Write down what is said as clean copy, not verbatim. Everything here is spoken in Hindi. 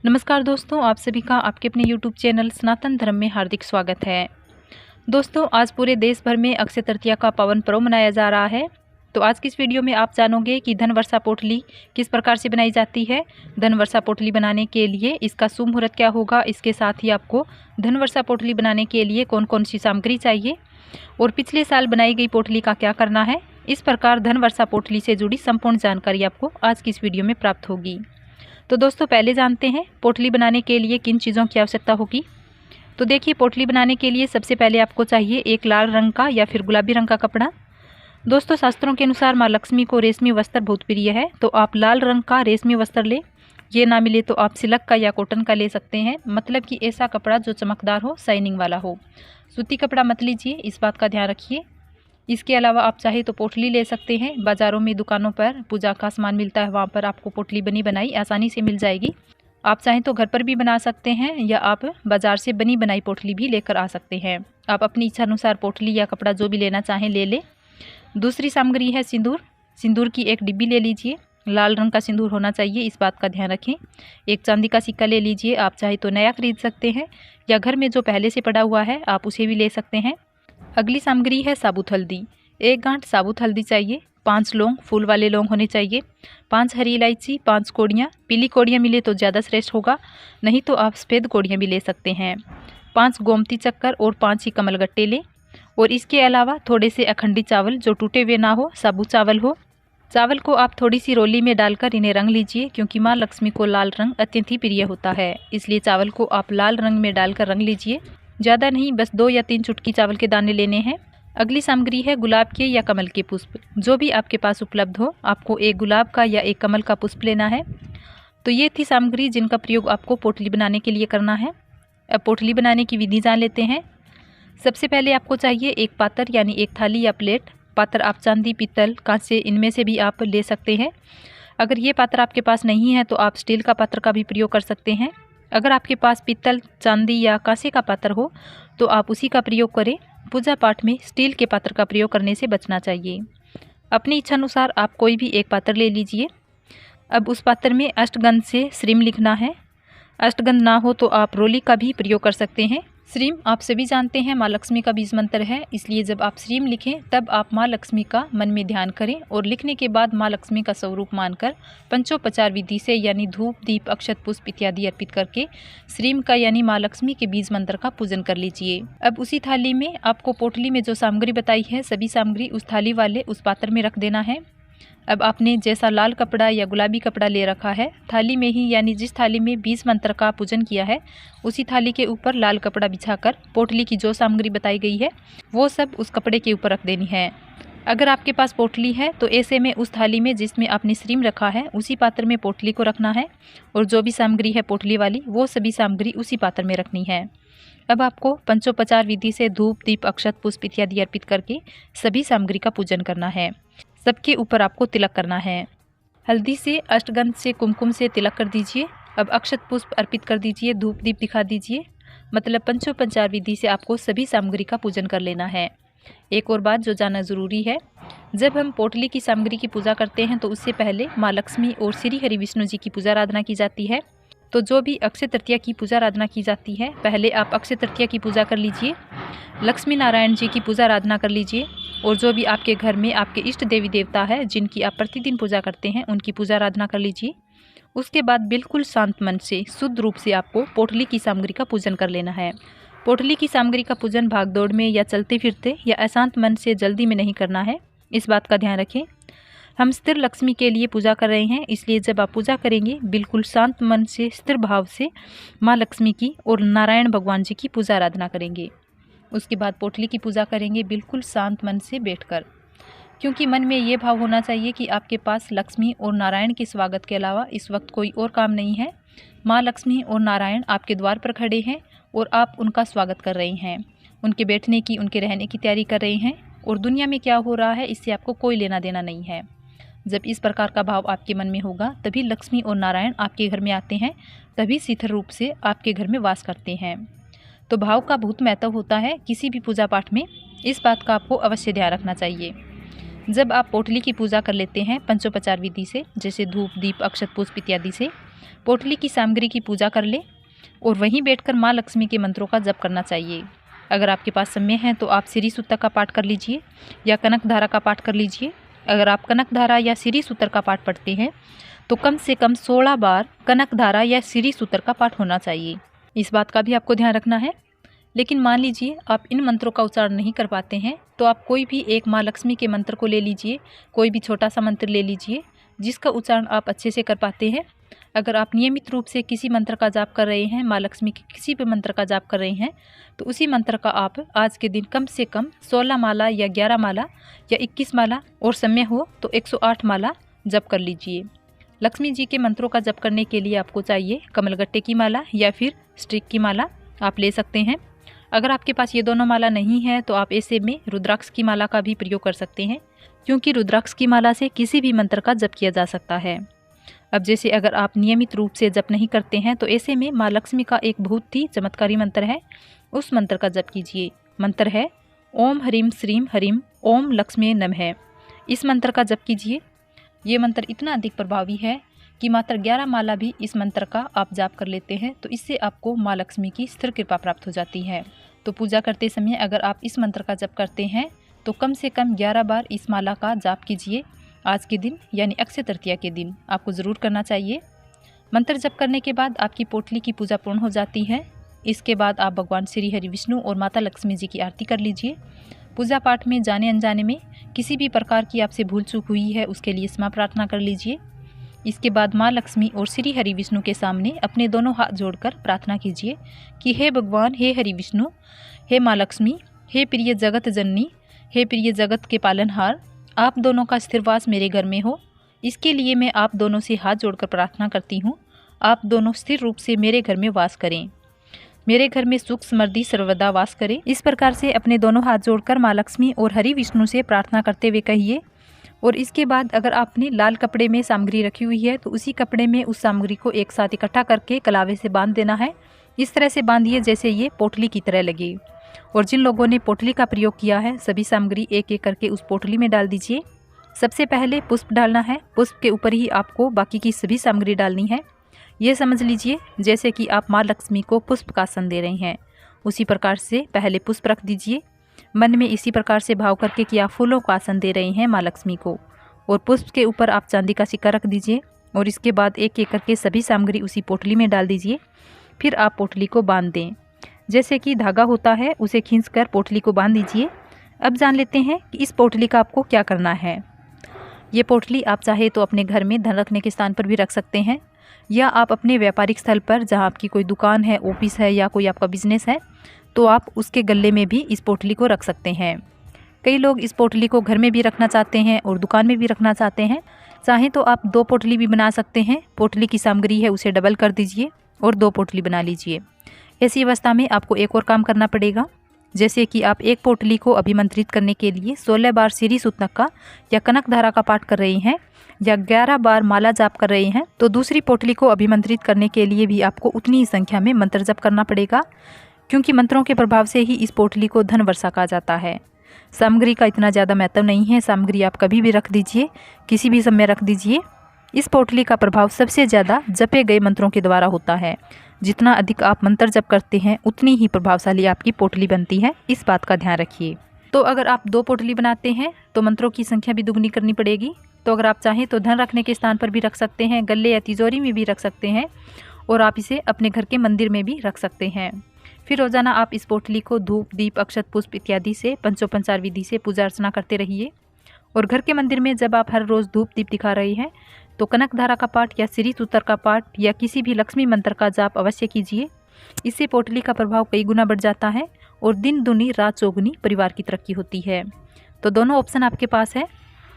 नमस्कार दोस्तों, आप सभी का आपके अपने YouTube चैनल सनातन धर्म में हार्दिक स्वागत है। दोस्तों, आज पूरे देश भर में अक्षय तृतीया का पावन पर्व मनाया जा रहा है। तो आज की इस वीडियो में आप जानोगे कि धन वर्षा पोटली किस प्रकार से बनाई जाती है। धन वर्षा पोटली बनाने के लिए इसका शुभ मुहूर्त क्या होगा, इसके साथ ही आपको धन वर्षा पोटली बनाने के लिए कौन कौन सी सामग्री चाहिए और पिछले साल बनाई गई पोटली का क्या करना है। इस प्रकार धन वर्षा पोटली से जुड़ी संपूर्ण जानकारी आपको आज की इस वीडियो में प्राप्त होगी। तो दोस्तों, पहले जानते हैं पोटली बनाने के लिए किन चीज़ों की आवश्यकता होगी। तो देखिए, पोटली बनाने के लिए सबसे पहले आपको चाहिए एक लाल रंग का या फिर गुलाबी रंग का कपड़ा। दोस्तों, शास्त्रों के अनुसार माँ लक्ष्मी को रेशमी वस्त्र बहुत प्रिय है, तो आप लाल रंग का रेशमी वस्त्र लें। ये ना मिले तो आप सिल्क का या कॉटन का ले सकते हैं, मतलब कि ऐसा कपड़ा जो चमकदार हो, शाइनिंग वाला हो। सूती कपड़ा मत लीजिए, इस बात का ध्यान रखिए। इसके अलावा आप चाहे तो पोटली ले सकते हैं। बाज़ारों में, दुकानों पर पूजा का सामान मिलता है, वहाँ पर आपको पोटली बनी बनाई आसानी से मिल जाएगी। आप चाहें तो घर पर भी बना सकते हैं या आप बाज़ार से बनी बनाई पोटली भी लेकर आ सकते हैं। आप अपनी इच्छा अनुसार पोटली या कपड़ा जो भी लेना चाहें ले लें। दूसरी सामग्री है सिंदूर। सिंदूर की एक डिब्बी ले लीजिए। लाल रंग का सिंदूर होना चाहिए, इस बात का ध्यान रखें। एक चांदी का सिक्का ले लीजिए। आप चाहे तो नया खरीद सकते हैं या घर में जो पहले से पड़ा हुआ है आप उसे भी ले सकते हैं। अगली सामग्री है साबुत हल्दी। एक गांठ साबुत हल्दी चाहिए। 5 लौंग, फूल वाले लौंग होने चाहिए। 5 हरी इलायची, 5 कौड़ियाँ। पीली कौड़ियाँ मिले तो ज़्यादा श्रेष्ठ होगा, नहीं तो आप सफ़ेद कौड़ियाँ भी ले सकते हैं। 5 गोमती चक्कर और 5 ही कमलगट्टे लें। और इसके अलावा थोड़े से अखंडी चावल जो टूटे हुए ना हो, साबुत चावल हो। चावल को आप थोड़ी सी रोली में डालकर इन्हें रंग लीजिए, क्योंकि माँ लक्ष्मी को लाल रंग अत्यंत ही प्रिय होता है, इसलिए चावल को आप लाल रंग में डालकर रंग लीजिए। ज़्यादा नहीं, बस 2 या 3 चुटकी चावल के दाने लेने हैं। अगली सामग्री है गुलाब के या कमल के पुष्प, जो भी आपके पास उपलब्ध हो। आपको एक गुलाब का या एक कमल का पुष्प लेना है। तो ये थी सामग्री जिनका प्रयोग आपको पोटली बनाने के लिए करना है। अब पोटली बनाने की विधि जान लेते हैं। सबसे पहले आपको चाहिए एक पात्र यानी एक थाली या प्लेट। पात्र आप चांदी, पीतल, कांसे, इनमें से भी आप ले सकते हैं। अगर ये पात्र आपके पास नहीं है तो आप स्टील का पात्र का भी प्रयोग कर सकते हैं। अगर आपके पास पीतल, चांदी या कांसे का पात्र हो तो आप उसी का प्रयोग करें। पूजा पाठ में स्टील के पात्र का प्रयोग करने से बचना चाहिए। अपनी इच्छा अनुसार आप कोई भी एक पात्र ले लीजिए। अब उस पात्र में अष्टगंध से श्रीम लिखना है। अष्टगंध ना हो तो आप रोली का भी प्रयोग कर सकते हैं। श्रीम आप सभी जानते हैं माँ लक्ष्मी का बीज मंत्र है, इसलिए जब आप श्रीम लिखें तब आप माँ लक्ष्मी का मन में ध्यान करें और लिखने के बाद माँ लक्ष्मी का स्वरूप मानकर पंचोपचार विधि से यानी धूप, दीप, अक्षत, पुष्प इत्यादि अर्पित करके श्रीम का यानी माँ लक्ष्मी के बीज मंत्र का पूजन कर लीजिए। अब उसी थाली में आपको पोटली में जो सामग्री बताई है सभी सामग्री उस थाली वाले उस पात्र में रख देना है। अब आपने जैसा लाल कपड़ा या गुलाबी कपड़ा ले रखा है, थाली में ही यानी जिस थाली में बीज मंत्र का पूजन किया है उसी थाली के ऊपर लाल कपड़ा बिछाकर पोटली की जो सामग्री बताई गई है वो सब उस कपड़े के ऊपर रख देनी है। अगर आपके पास पोटली है तो ऐसे में उस थाली में जिसमें आपने श्रीम रखा है उसी पात्र में पोटली को रखना है और जो भी सामग्री है पोटली वाली वो सभी सामग्री उसी पात्र में रखनी है। अब आपको पंचोपचार विधि से धूप, दीप, अक्षत, पुष्प इत्यादि अर्पित करके सभी सामग्री का पूजन करना है। सबके ऊपर आपको तिलक करना है। हल्दी से, अष्टगंध से, कुमकुम से तिलक कर दीजिए। अब अक्षत पुष्प अर्पित कर दीजिए, धूप दीप दिखा दीजिए। मतलब पंचोपचार विधि से आपको सभी सामग्री का पूजन कर लेना है। एक और बात जो जानना ज़रूरी है, जब हम पोटली की सामग्री की पूजा करते हैं तो उससे पहले माँ लक्ष्मी और श्री हरि विष्णु जी की पूजा आराधना की जाती है। तो जो भी अक्षय तृतीया की पूजा आराधना की जाती है, पहले आप अक्षय तृतीया की पूजा कर लीजिए, लक्ष्मी नारायण जी की पूजा आराधना कर लीजिए और जो भी आपके घर में आपके इष्ट देवी देवता है जिनकी आप प्रतिदिन पूजा करते हैं उनकी पूजा आराधना कर लीजिए। उसके बाद बिल्कुल शांत मन से, शुद्ध रूप से आपको पोटली की सामग्री का पूजन कर लेना है। पोटली की सामग्री का पूजन भागदौड़ में या चलते फिरते या अशांत मन से जल्दी में नहीं करना है, इस बात का ध्यान रखें। हम स्थिर लक्ष्मी के लिए पूजा कर रहे हैं, इसलिए जब आप पूजा करेंगे बिल्कुल शांत मन से, स्थिर भाव से माँ लक्ष्मी की और नारायण भगवान जी की पूजा आराधना करेंगे। उसके बाद पोटली की पूजा करेंगे बिल्कुल शांत मन से बैठकर, क्योंकि मन में ये भाव होना चाहिए कि आपके पास लक्ष्मी और नारायण के स्वागत के अलावा इस वक्त कोई और काम नहीं है। माँ लक्ष्मी और नारायण आपके द्वार पर खड़े हैं और आप उनका स्वागत कर रहे हैं, उनके बैठने की, उनके रहने की तैयारी कर रहे हैं और दुनिया में क्या हो रहा है इससे आपको कोई लेना देना नहीं है। जब इस प्रकार का भाव आपके मन में होगा तभी लक्ष्मी और नारायण आपके घर में आते हैं, तभी शीतल रूप से आपके घर में वास करते हैं। तो भाव का बहुत महत्व होता है किसी भी पूजा पाठ में, इस बात का आपको अवश्य ध्यान रखना चाहिए। जब आप पोटली की पूजा कर लेते हैं पंचोपचार विधि से, जैसे धूप, दीप, अक्षत, पुष्प इत्यादि से, पोटली की सामग्री की पूजा कर ले और वहीं बैठकर माँ लक्ष्मी के मंत्रों का जप करना चाहिए। अगर आपके पास समय है तो आप श्री सूक्त का पाठ कर लीजिए या कनक धारा का पाठ कर लीजिए। अगर आप कनक धारा या श्री सूत्र का पाठ पढ़ते हैं तो कम से कम 16 बार कनक धारा या श्री सूत्र का पाठ होना चाहिए। इस बात का भी आपको ध्यान रखना है। लेकिन मान लीजिए आप इन मंत्रों का उच्चारण नहीं कर पाते हैं तो आप कोई भी एक माँ लक्ष्मी के मंत्र को ले लीजिए, कोई भी छोटा सा मंत्र ले लीजिए जिसका उच्चारण आप अच्छे से कर पाते हैं। अगर आप नियमित रूप से किसी मंत्र का जाप कर रहे हैं, माँ लक्ष्मी के किसी भी मंत्र का जाप कर रहे हैं, तो उसी मंत्र का आप आज के दिन कम से कम 16 माला या 11 माला या 21 माला और समय हो तो 108 माला जप कर लीजिए। लक्ष्मी जी के मंत्रों का जप करने के लिए आपको चाहिए कमलगट्टे की माला या फिर स्टिक की माला आप ले सकते हैं। अगर आपके पास ये दोनों माला नहीं है तो आप ऐसे में रुद्राक्ष की माला का भी प्रयोग कर सकते हैं, क्योंकि रुद्राक्ष की माला से किसी भी मंत्र का जप किया जा सकता है। अब जैसे अगर आप नियमित रूप से जप नहीं करते हैं तो ऐसे में माँ लक्ष्मी का एक बहुत ही चमत्कारी मंत्र है, उस मंत्र का जप कीजिए। मंत्र है ओम ह्रीम श्रीम हरिम ओम लक्ष्मी नमः। इस मंत्र का जप कीजिए। ये मंत्र इतना अधिक प्रभावी है कि मात्र 11 माला भी इस मंत्र का आप जाप कर लेते हैं तो इससे आपको माँ लक्ष्मी की स्थिर कृपा प्राप्त हो जाती है। तो पूजा करते समय अगर आप इस मंत्र का जप करते हैं तो कम से कम 11 बार इस माला का जाप कीजिए। आज के दिन यानी अक्षय तृतीया के दिन आपको ज़रूर करना चाहिए। मंत्र जप करने के बाद आपकी पोटली की पूजा पूर्ण हो जाती है। इसके बाद आप भगवान श्री हरि विष्णु और माता लक्ष्मी जी की आरती कर लीजिए। पूजा पाठ में जाने अनजाने में किसी भी प्रकार की आपसे भूल चूक हुई है उसके लिए क्षमा प्रार्थना कर लीजिए। इसके बाद माँ लक्ष्मी और श्री हरि विष्णु के सामने अपने दोनों हाथ जोड़कर प्रार्थना कीजिए कि हे भगवान, हे हरि विष्णु, हे माँ लक्ष्मी, हे प्रिय जगत जननी, हे प्रिय जगत के पालनहार, आप दोनों का स्थिरवास मेरे घर में हो। इसके लिए मैं आप दोनों से हाथ जोड़कर प्रार्थना करती हूँ। आप दोनों स्थिर रूप से मेरे घर में वास करें, मेरे घर में सुख समृद्धि सर्वदा वास करें। इस प्रकार से अपने दोनों हाथ जोड़कर माँ लक्ष्मी और हरि विष्णु से प्रार्थना करते हुए कहिए। और इसके बाद अगर आपने लाल कपड़े में सामग्री रखी हुई है तो उसी कपड़े में उस सामग्री को एक साथ इकट्ठा करके कलावे से बांध देना है। इस तरह से बांधिए जैसे ये पोटली की तरह लगे। और जिन लोगों ने पोटली का प्रयोग किया है सभी सामग्री एक एक करके उस पोटली में डाल दीजिए। सबसे पहले पुष्प डालना है, पुष्प के ऊपर ही आपको बाकी की सभी सामग्री डालनी है। ये समझ लीजिए जैसे कि आप माँ लक्ष्मी को पुष्प का आसन दे रहे हैं। उसी प्रकार से पहले पुष्प रख दीजिए, मन में इसी प्रकार से भाव करके कि आप फूलों का आसन दे रहे हैं माँ लक्ष्मी को। और पुष्प के ऊपर आप चांदी का सिक्का रख दीजिए और इसके बाद एक एक करके सभी सामग्री उसी पोटली में डाल दीजिए। फिर आप पोटली को बांध दें, जैसे कि धागा होता है उसे खींचकर पोटली को बांध दीजिए। अब जान लेते हैं कि इस पोटली का आपको क्या करना है। ये पोटली आप चाहे तो अपने घर में धन रखने के स्थान पर भी रख सकते हैं, या आप अपने व्यापारिक स्थल पर जहाँ आपकी कोई दुकान है, ऑफिस है या कोई आपका बिजनेस है तो आप उसके गले में भी इस पोटली को रख सकते हैं। कई लोग इस पोटली को घर में भी रखना चाहते हैं और दुकान में भी रखना चाहते हैं। चाहें तो आप 2 पोटली भी बना सकते हैं। पोटली की सामग्री है उसे डबल कर दीजिए और 2 पोटली बना लीजिए। ऐसी अवस्था में आपको एक और काम करना पड़ेगा, जैसे कि आप एक पोटली को अभिमंत्रित करने के लिए 16 बार श्री सूक्त का या कनक धारा का पाठ कर रहे हैं या 11 बार माला जाप कर रहे हैं तो दूसरी पोटली को अभिमंत्रित करने के लिए भी आपको उतनी ही संख्या में मंत्र जप करना पड़ेगा, क्योंकि मंत्रों के प्रभाव से ही इस पोटली को धन वर्षा कहा जाता है। सामग्री का इतना ज़्यादा महत्व नहीं है, सामग्री आप कभी भी रख दीजिए, किसी भी समय रख दीजिए। इस पोटली का प्रभाव सबसे ज़्यादा जपे गए मंत्रों के द्वारा होता है। जितना अधिक आप मंत्र जप करते हैं उतनी ही प्रभावशाली आपकी पोटली बनती है, इस बात का ध्यान रखिए। तो अगर आप 2 पोटली बनाते हैं तो मंत्रों की संख्या भी दुगनी करनी पड़ेगी। तो अगर आप चाहें तो धन रखने के स्थान पर भी रख सकते हैं, गले या तिजोरी में भी रख सकते हैं और आप इसे अपने घर के मंदिर में भी रख सकते हैं। फिर रोजाना आप इस पोटली को धूप, दीप, अक्षत, पुष्प इत्यादि से पंचोपचार विधि से पूजा अर्चना करते रहिए। और घर के मंदिर में जब आप हर रोज़ धूप दीप दिखा रहे हैं तो कनक धारा का पाठ या श्री सूत्र का पाठ या किसी भी लक्ष्मी मंत्र का जाप अवश्य कीजिए। इससे पोटली का प्रभाव कई गुना बढ़ जाता है और दिन दुनी रात चौगुनी परिवार की तरक्की होती है। तो दोनों ऑप्शन आपके पास है।